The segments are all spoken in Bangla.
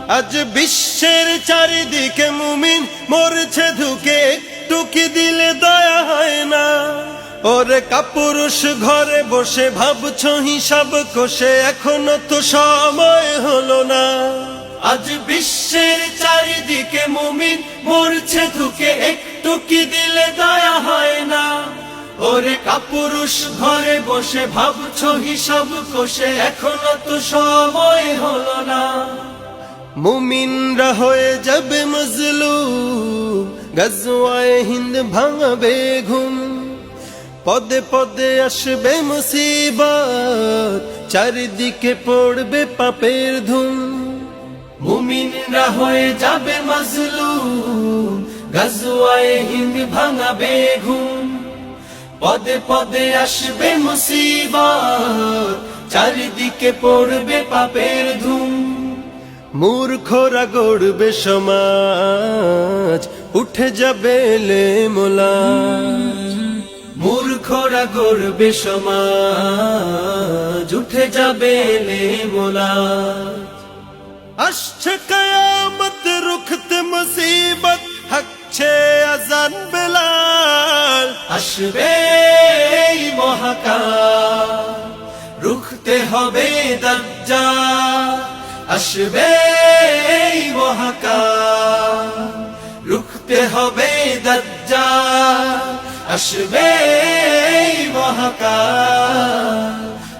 আজ বিশ্বের চারিদিকে মুমিন মরছে ধুকে, একটু কি দিলে দয়া হয় না? ওরে কাপুরুষ ঘরে বসে ভাবছো হিসাব কষে, এখনো তো সময় হলো না। আজ বিশ্বের চারিদিকে মুমিন মরছে ধুকে, একটু কি দিলে দয়া হয় না? ওরে কাপুরুষ ঘরে বসে ভাবছো হিসাব কষে, এখনো তো সময় হলো না। মুমিনরা হয়ে যাবে মজলুম, গজওয়ায়ে হিন্দ ভাঙাবে ঘুম। পদে পদে আসবে মুসিবত, চারিদিকে পড়বে পাপের ধুম। মুমিনরা হয়ে যাবে মজলুম, গজওয়ায়ে হিন্দ ভাঙাবে ঘুম। পদে পদে আসবে মুসিবত, চারিদিকে পড়বে পাপের ধুম। মূর্খরা গড়বে সমাজ, উঠে যাবে লেমোলাজ। মূর্খরা গড়বে সমাজ, উঠে যাবে লেমোলাজ। আসছে কিয়ামত রুখতে মুসিবত, হাঁকছে আজান বেলাল। আসবে এই মহাকাল, রুখতে হবে দাজ্জাল। আসবে এই মহাকাল, রুখতে হবে দাজ্জাল। আসবে এই মহাকাল,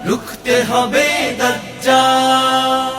রুখতে হবে দাজ্জাল।